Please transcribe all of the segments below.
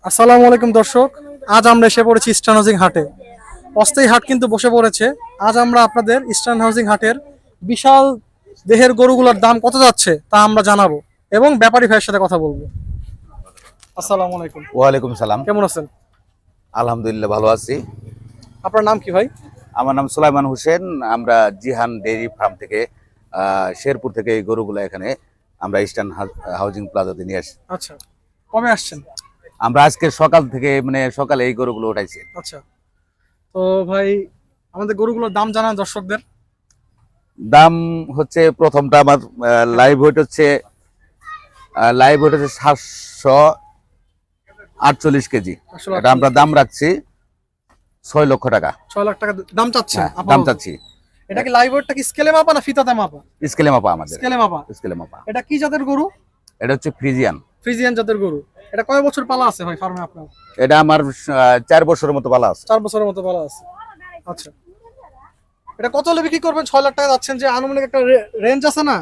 আসসালামু আলাইকুম দর্শক, আজ আমরা এসে পড়েছি ইস্টার্ন হাউজিং হাটে। অস্থায়ী হাট কিন্তু বসে পড়েছে। আজ আমরা আপনাদের ইস্টার্ন হাউজিং হাটের বিশাল দেহের গরুগুলোর দাম কত যাচ্ছে তা আমরা জানাবো এবং ব্যাপারী ভাইয়ের সাথে কথা বলবো। আসসালামু আলাইকুম। ওয়ালাইকুম সালাম। কেমন আছেন? আলহামদুলিল্লাহ ভালো আছি। আপনার নাম কি ভাই? আমার নাম সুলাইমান হোসেন। আমরা জিহান ডেইরি ফার্ম থেকে শেরপুর থেকে এই গরুগুলো এখানে আমরা ইস্টার্ন হাউজিং প্লাজাতে নিয়ে আসি। আচ্ছা, কবে আসছেন? আমরা আজকে সকাল থেকে সকালে এই গরুগুলো উঠাইছি। আচ্ছা, তো ভাই আমাদের গরুগুলোর দাম জানান দর্শকদের। দাম হচ্ছে প্রথমটা আমার লাইভ ওয়েট হচ্ছে 748 কেজি। এটা আমরা দাম রাখছি 6 লক্ষ টাকা। 6 লাখ টাকা দাম চাচ্ছেন? দাম চাচ্ছি। এটা কি লাইভ ওয়েটটা কি স্কেলে মাপা না ফিতাতে মাপা? স্কেলে মাপা আমাদের। স্কেলে মাপা। স্কেলে মাপা। এটা কি জাতের গরু? এটা হচ্ছে ফ্রিজিয়ান। ফ্রিজিয়ান জাতের গরু। এটা কয় বছর পালা আছে ভাই ফার্মে আপনার? এটা আমার 4 বছরের মতো পালা আছে। 4 বছরের মতো পালা আছে। আচ্ছা, এটা কত হলে বিক্রি করবেন? 6 লাখ টাকা যাচ্ছেন যে, আনুমানিক একটা রেঞ্জ আছে না?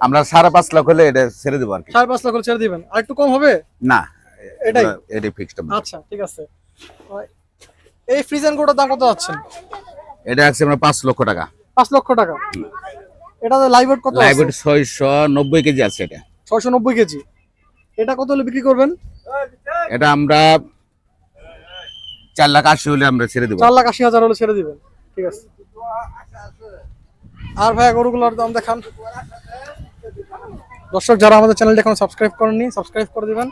আমরা 5.5 লাখ হলে এটা ছেড়ে দেবো আর কি। 5.5 লাখ হলে ছেড়ে দিবেন? আর একটু কম হবে না, এটাই ফিক্সড। আচ্ছা, ঠিক আছে। এই ফ্রিজিয়ান গরুটার দাম কত যাচ্ছেন? এটা আছে আমরা 5 লক্ষ টাকা। 5 লক্ষ টাকা। এটা লাইভ ওয়েট কত আছে? লাইভ ওয়েট 690 কেজি আছে। এটা 690 কেজি। এটা কত হলে বিক্রি করবেন? এটা আমরা 4,80,000 হলে আমরা ছেড়ে দেব। 4,80,000 হলে ছেড়ে দিবেন, ঠিক আছে। আর ভাই গরুগুলোর দাম দেখান। দর্শক যারা আমাদের চ্যানেলটি এখন সাবস্ক্রাইব করেননি, সাবস্ক্রাইব করে দিবেন।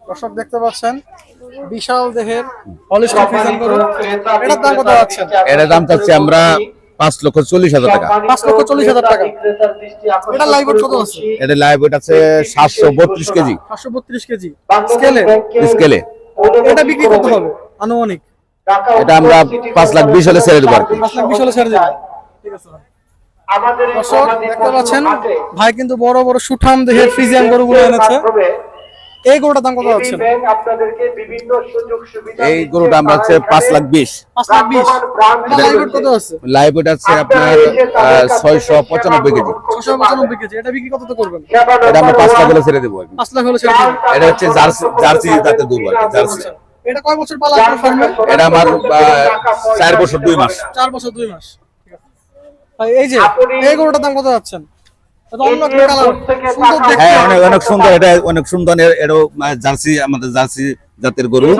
দর্শক দেখতে পাচ্ছেন বিশাল দেহের হলিস্টিক ফ্রিজিয়ান গরু। এটার দাম কত আছে? এটার দাম চাচ্ছি আমরা 5,40,000 টাকা। 5,40,000 টাকা। এটা লাইভ ওয়েট কত আছে? এটা লাইভ ওয়েট আছে 732 কেজি। 732 কেজি স্কেলে। এটা বিক্রি করতে হবে আনুমানিক? এটা আমরা 5,20,000 হলে ছেড়ে দেব আর কি। 5,20,000 হলে ছেড়ে দেব, ঠিক আছে। দর্শক দেখতে পাচ্ছেন ভাই কিন্তু বড় বড় সুঠাম দেহের ফ্রিজিয়ান গরুগুলো এনেছে। এই গরুটার দাম কত আছে? এই গরুটা আমরা হচ্ছে 5,20,000। 5,20,000। লাইভ ওয়েট কত আছে? লাইভ ওয়েট আছে আপনার 695 কেজি। 695 কেজি। এটা বিক্রি কত করবেন? এটা আমরা 5 লাখ হলে ছেড়ে দেব আর কি। 5 লাখ হলে ছেড়ে দেব। এটা হচ্ছে জার্সি জাতের গরু আর কি। জার্সি। এটা কয় বছর পালা আপনার ফার্মে? এটা আমার 4 বছর 2 মাস। 4 বছর 2 মাস। ভাই এই যে এই গরুটার দাম কত যাচ্ছেন? এটা অন্য একটা কালার, সুন্দর দেখতে। হ্যাঁ, অনেক সুন্দর। এটা অনেক সুন্দর। এটা জার্সি, আমাদের জার্সি জাতের গরু।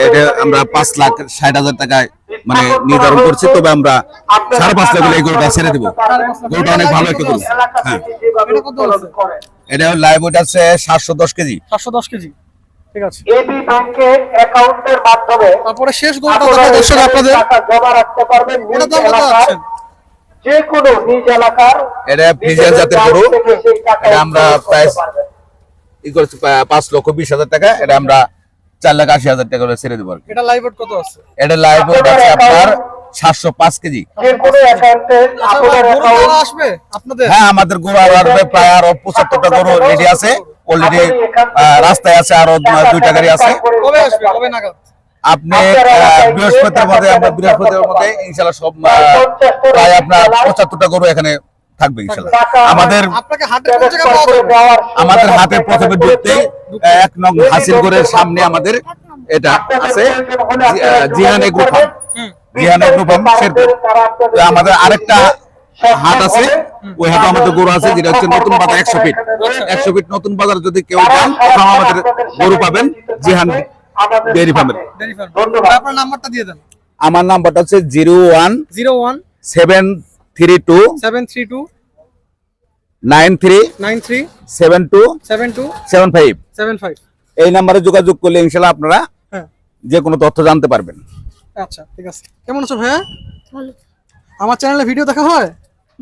এটা আমরা 5,60,000 টাকায় নির্ধারণ করছি। তবে আমরা 5.5 লাখ হলে এই গরুটা ছেড়ে দেবো। গরুটা অনেক ভালো একটা গরু। হ্যাঁ, এটা কত আছে? এটা লাইভ ওয়েট আছে 710 কেজি। 710 কেজি, ঠিক আছে। এবি ব্যাংকের অ্যাকাউন্টের মাধ্যমে তারপরে শেষ গরুটা দেখা দর্শক আপনাদের টাকা জমা রাখতে পারবেন। এটা দাম কত আছে? যে কোনো নিজ এলাকার এটা ফ্রিজিয়ান জাতের গরু। এটা আমরা প্রায় 5,20,000 টাকা। এটা আমরা 4,80,000 টাকা করে ছেড়ে দেবো আর কি। এটা লাইভ ওয়েট কত আছে? এটা লাইভ ওয়েট আছে আপনার 705 কেজি। যে কোনো অ্যাকাউন্টে আপনার গরু আসবে আপনাদের? হ্যাঁ, আমাদের গরু আসবে প্রায় আরো 75টা গরু রেডি আছে অলরেডি। রাস্তায় আছে আরো 2টা গাড়ি আছে। কবে আসবে, কবে নাগাদ? আপনি বৃহস্পতিবার মধ্যে ইনশাআল্লাহ সব প্রায় আপনার 75টা গরু এখানে থাকবে ইনশাআল্লাহ। আপনাকে হাটে কোন জায়গায় পাওয়া যাবে? আমাদের হাতে প্রথমে ঢুকতেই 1 নং হাসিলগড়ের সামনে আমাদের এটা আছে Jihan agro farm. Jihan agro farm Sherpur. আমাদের আরেকটা হাট আছে, ওই হাটে আমাদের গরু আছে, যেটা হচ্ছে নতুন বাজার 100 ফিট। 100 ফিট নতুন বাজার যদি কেউ যান, প্রথম আমাদের গরু পাবেন জিহান ডেইরি ফার্মের। আপনার নাম্বারটা দিয়ে দেন। আমার নাম্বারটা হচ্ছে 01 732 732 93 93 72 72 75। 75। এই নাম্বারে যোগাযোগ করলে ইনশাআল্লাহ আপনারা হ্যাঁ যে কোনো তথ্য জানতে পারবেন। আচ্ছা, ঠিক আছে। কেমন আছো ভাইয়া? ভালো। আমার চ্যানেলে ভিডিও দেখা হয়?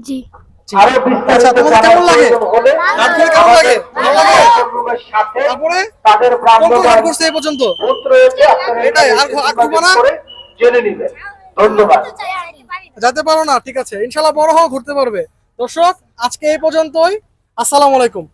জি। আচ্ছা, তোমাদের কেমন লাগে? হাট ঘুরে কেমন লাগে? ভালো লাগে? তারপরে তাদের কোন কোন হাট ঘুরছে এই পর্যন্ত? এটাই, আর ঘুরবো না? জেনে নেবেন। ধন্যবাদ। যেতে পারো না, ঠিক আছে। ইনশাআল্লাহ বড় হও, ঘুরতে পারবে। দর্শক আজকে এই পর্যন্তই। আসসালামু আলাইকুম।